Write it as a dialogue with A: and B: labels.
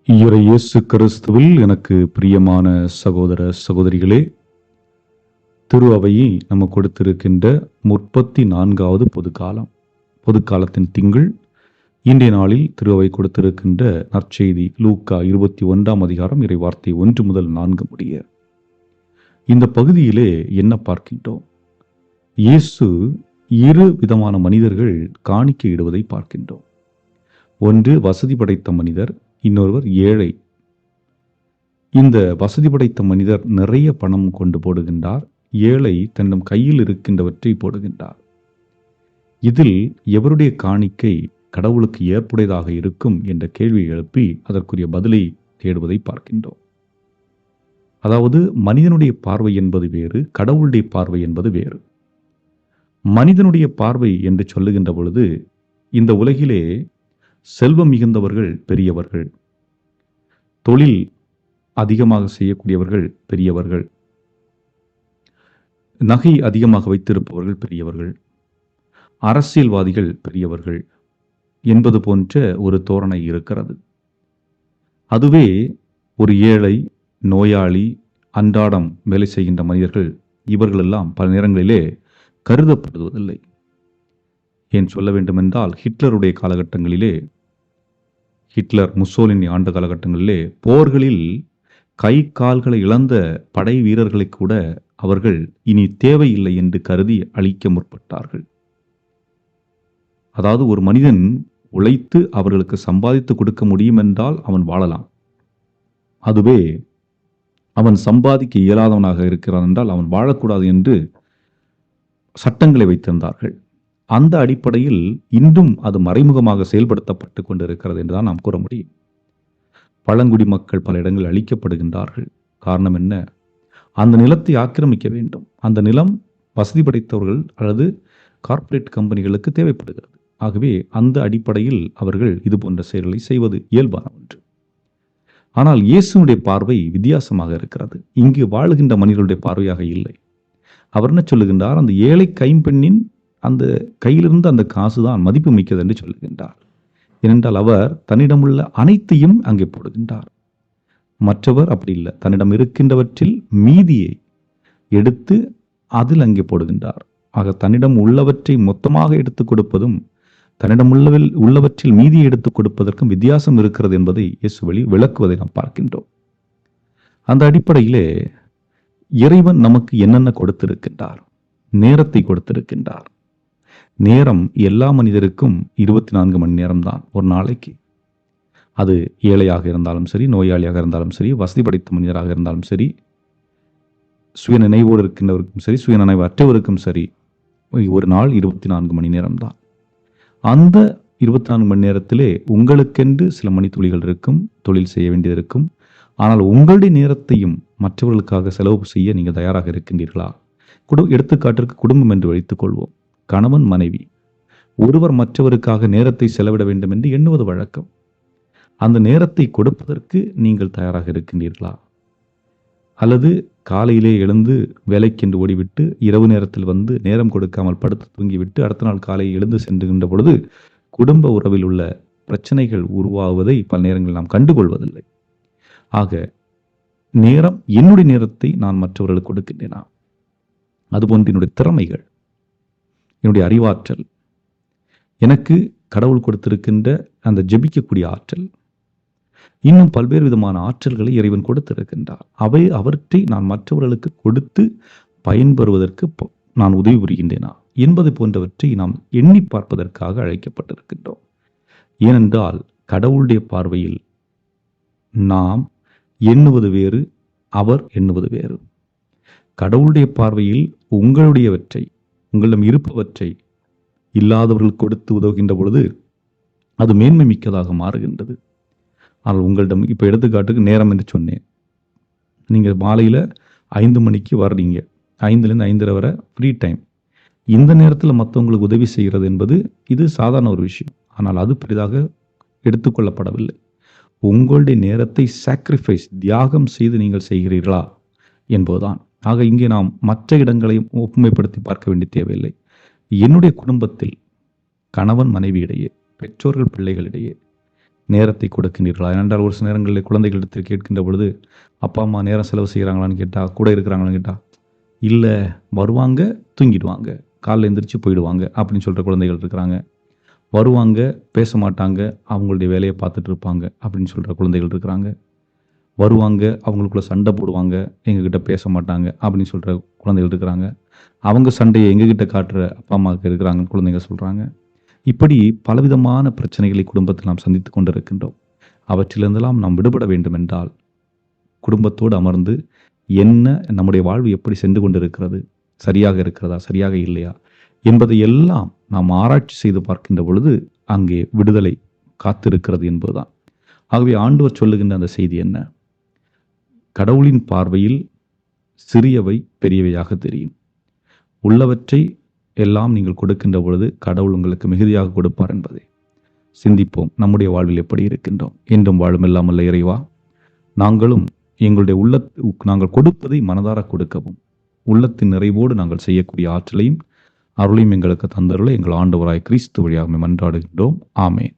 A: இயேசு கிறிஸ்துவில் எனக்கு பிரியமான சகோதர சகோதரிகளே, திரு அவையை நம்ம கொடுத்திருக்கின்ற 34வது பொதுக்காலத்தின் திங்கள். இன்றைய நாளில் திரு அவை கொடுத்திருக்கின்ற நற்செய்தி லூக்கா 21ஆம் அதிகாரம் இறை வார்த்தை 1 முதல் 4 முடிய. இந்த பகுதியிலே என்ன பார்க்கின்றோம்? இயேசு இரு விதமான மனிதர்கள் காணிக்கை இடுவதை பார்க்கின்றோம். ஒன்று வசதி படைத்த மனிதர், இன்னொருவர் ஏழை. இந்த வசதி படைத்த மனிதர் நிறைய பணம் கொண்டு போடுகின்றார், ஏழை தன்னும் கையில் இருக்கின்றவற்றை போடுகின்றார். இதில் எவருடைய காணிக்கை கடவுளுக்கு ஏற்புடையதாக இருக்கும் என்ற கேள்வியை எழுப்பி அதற்குரிய பதிலை தேடுவதை பார்க்கின்றோம். அதாவது மனிதனுடைய பார்வை என்பது வேறு, கடவுளுடைய பார்வை என்பது வேறு. மனிதனுடைய பார்வை என்று சொல்லுகின்ற பொழுது, இந்த உலகிலே செல்வம் மிகுந்தவர்கள் பெரியவர்கள், தொழில் அதிகமாக செய்யக்கூடியவர்கள் பெரியவர்கள், நகை அதிகமாக வைத்திருப்பவர்கள் பெரியவர்கள், அரசியல்வாதிகள் பெரியவர்கள் என்பது போன்ற ஒரு தோரணை இருக்கிறது. அதுவே ஒரு ஏழை, நோயாளி, அன்றாடம் வேலை செய்கின்ற மனிதர்கள், இவர்களெல்லாம் பல நேரங்களிலே கருதப்படுவதில்லை. ஏன் சொல்ல வேண்டுமென்றால், ஹிட்லருடைய காலகட்டங்களிலே, ஹிட்லர் முசோலினி ஆண்ட காலகட்டங்களிலே போர்களில் கை கால்களை இழந்த படை வீரர்களை கூட அவர்கள் இனி தேவையில்லை என்று கருதி அழிக்க முற்பட்டார்கள். அதாவது ஒரு மனிதன் உழைத்து அவர்களுக்கு சம்பாதித்து கொடுக்க முடியும் என்றால் அவன் வாழலாம். அதுவே அவன் சம்பாதிக்க இயலாதவனாக இருக்கிறான் என்றால் அவன் வாழக்கூடாது என்று சட்டங்களை வைத்திருந்தார்கள். அந்த அடிப்படையில் இன்றும் அது மறைமுகமாக செயல்படுத்தப்பட்டு கொண்டிருக்கிறது என்றுதான் நாம் கூற முடியும். பழங்குடி மக்கள் பல இடங்களில் அழிக்கப்படுகின்றார்கள். காரணம் என்ன? அந்த நிலத்தை ஆக்கிரமிக்க வேண்டும். அந்த நிலம் வசதி படைத்தவர்கள் அல்லது கார்ப்பரேட் கம்பெனிகளுக்கு தேவைப்படுகிறது. ஆகவே அந்த அடிப்படையில் அவர்கள் இது போன்ற செயல்களை செய்வது இயல்பான ஒன்று. ஆனால் இயேசுனுடைய பார்வை வித்தியாசமாக இருக்கிறது. இங்கு வாழுகின்ற மனிதர்களுடைய பார்வையாக இல்லை. அவர் என்ன சொல்லுகின்றார்? அந்த ஏழை கைம்பெண்ணின் அந்த கையிலிருந்து அந்த காசுதான் மதிப்பு மிக்கது என்று சொல்லுகின்றார். ஏனென்றால் அவர் தன்னிடமுள்ள அனைத்தையும் அங்கே போடுகின்றார். மற்றவர் அப்படி இல்லை. தன்னிடம் இருக்கின்றவற்றில் மீதியை எடுத்து அதில் அங்கே போடுகின்றார். ஆக தன்னிடம் உள்ளவற்றை மொத்தமாக எடுத்துக் கொடுப்பதும் தன்னிடம் உள்ளவற்றில் மீதியை எடுத்துக் கொடுப்பதற்கும் வித்தியாசம் இருக்கிறது என்பதை இயேசு விளக்குவதை நாம் பார்க்கின்றோம். அந்த அடிப்படையிலே இறைவன் நமக்கு என்னென்ன கொடுத்திருக்கின்றார்? நேரத்தை கொடுத்திருக்கின்றார். நேரம் எல்லா மனிதருக்கும் 24 மணி நேரம் தான் ஒரு நாளைக்கு. அது ஏழையாக இருந்தாலும் சரி, நோயாளியாக இருந்தாலும் சரி, வசதி படைத்த மனிதராக இருந்தாலும் சரி, சுய நினைவோடு இருக்கின்றவருக்கும் சரி, சுய நினைவு அற்றவருக்கும் சரி, ஒரு நாள் 24 மணி நேரம் தான். அந்த 24 மணி நேரத்திலே உங்களுக்கென்று சில மணித்துளிகள் இருக்கும், தொழில் செய்ய வேண்டியது இருக்கும். ஆனால் உங்களுடைய நேரத்தையும் மற்றவர்களுக்காக செலவு செய்ய நீங்கள் தயாராக இருக்கின்றீர்களா? எடுத்துக்காட்டிற்கு குடும்பம் என்று வைத்துக் கொள்வோம். கணவன் மனைவி ஒருவர் மற்றவருக்காக நேரத்தை செலவிட வேண்டும் என்று எண்ணுவது வழக்கம். அந்த நேரத்தை கொடுப்பதற்கு நீங்கள் தயாராக இருக்கின்றீர்களா? அல்லது காலையிலே எழுந்து வேலைக்கென்று ஓடிவிட்டு இரவு நேரத்தில் வந்து நேரம் கொடுக்காமல் படுத்து தூங்கிவிட்டு அடுத்த நாள் காலை எழுந்து சென்றுகின்ற பொழுது குடும்ப உறவில் உள்ள பிரச்சனைகள் உருவாவதை பல நேரங்களில் நாம் கண்டுகொள்வதில்லை. ஆக நேரம், என்னுடைய நேரத்தை நான் மற்றவர்களுக்கு கொடுக்கின்றேனா? அதுபோன்று என்னுடைய திறமைகள், என்னுடைய அறிவாற்றல், எனக்கு கடவுள் கொடுத்திருக்கின்ற அந்த ஜெபிக்கக்கூடிய ஆற்றல், இன்னும் பல்வேறு விதமான ஆற்றல்களை இறைவன் கொடுத்திருக்கின்றார். அவற்றை நான் மற்றவர்களுக்கு கொடுத்து பயன்பெறுவதற்கு நான் உதவி புரிகின்றேனா என்பது போன்றவற்றை நாம் எண்ணி பார்ப்பதற்காக அழைக்கப்பட்டிருக்கின்றோம். ஏனென்றால் கடவுளுடைய பார்வையில் நாம் எண்ணுவது வேறு, அவர் எண்ணுவது வேறு. கடவுளுடைய பார்வையில் உங்களுடையவற்றை, உங்களிடம் இருப்பவற்றை இல்லாதவர்கள் கொடுத்து உதவுகின்ற பொழுது அது மேன்மை மிக்கதாக மாறுகின்றது. ஆனால் உங்களிடம் இப்போ எடுத்துக்காட்டுக்கு நேரம் என்று சொன்னேன். நீங்கள் மாலையில் 5 மணிக்கு வர்றீங்க, 5லேருந்து 5:30 வரை ஃப்ரீ டைம். இந்த நேரத்தில் மற்றவங்களுக்கு உதவி செய்கிறது என்பது இது சாதாரண ஒரு விஷயம். ஆனால் அது பெரிதாக எடுத்துக்கொள்ளப்படவில்லை. உங்களுடைய நேரத்தை சாக்ரிஃபைஸ், தியாகம் செய்து நீங்கள் செய்கிறீர்களா என்பதுதான். ஆக இங்கே நாம் மற்ற இடங்களையும் ஒப்புமைப்படுத்தி பார்க்க வேண்டிய தேவையில்லை. என்னுடைய குடும்பத்தில் கணவன் மனைவியிடையே, பெற்றோர்கள் பிள்ளைகளிடையே நேரத்தை கொடுக்கின்றீர்களா? ஏனென்றால் ஒரு சில நேரங்களில் குழந்தைகளிடத்தில் கேட்கின்ற பொழுது, அப்பா அம்மா நேரம் செலவு செய்கிறாங்களான்னு கேட்டால், கூட இருக்கிறாங்களான்னு கேட்டால், இல்லை, வருவாங்க, தூங்கிடுவாங்க, காலைல எந்திரிச்சு போயிடுவாங்க அப்படின்னு சொல்கிற குழந்தைகள் இருக்கிறாங்க. வருவாங்க, பேச மாட்டாங்க, அவங்களுடைய வேலையை பார்த்துட்டு இருப்பாங்க அப்படின்னு சொல்கிற குழந்தைகள் இருக்கிறாங்க. வருவாங்க, அவங்களுக்குள்ள சண்டை போடுவாங்க, எங்ககிட்ட பேச மாட்டாங்க அப்படின்னு சொல்கிற குழந்தைகள் இருக்கிறாங்க. அவங்க சண்டையை எங்ககிட்ட காட்டுற அப்பா அம்மாவுக்கு இருக்கிறாங்கன்னு குழந்தைங்க சொல்கிறாங்க. இப்படி பலவிதமான பிரச்சனைகளை குடும்பத்தில் நாம் சந்தித்து கொண்டிருக்கின்றோம். அவற்றிலிருந்தெல்லாம் நாம் விடுபட வேண்டும் என்றால், குடும்பத்தோடு அமர்ந்து என்ன நம்முடைய வாழ்வு எப்படி சென்று கொண்டிருக்கிறது, சரியாக இருக்கிறதா, சரியாக இல்லையா என்பதை எல்லாம் நாம் ஆராய்ச்சி செய்து பார்க்கின்ற பொழுது அங்கே விடுதலை காத்திருக்கிறது என்பதுதான். ஆகவே ஆண்டவர் சொல்லுகின்ற அந்த செய்தி என்ன? கடவுளின் பார்வையில் சிறியவை பெரியவையாக தெரியும். உள்ளவற்றை எல்லாம் நீங்கள் கொடுக்கின்ற பொழுது கடவுள் உங்களுக்கு மிகுதியாக கொடுப்பார் என்பதை சிந்திப்போம். நம்முடைய வாழ்வில் எப்படி இருக்கின்றோம்? என்றும் வாழும் எல்லாம் அல்ல இறைவா, நாங்களும் எங்களுடைய நாங்கள் கொடுப்பதை மனதார கொடுக்கவும், உள்ளத்தின் நிறைவோடு நாங்கள் செய்யக்கூடிய ஆற்றலையும் அருளையும் எங்களுக்கு தந்தருள எங்கள் ஆண்டவராய் கிறிஸ்து வழியாக மன்றாடுகின்றோம். ஆமென்.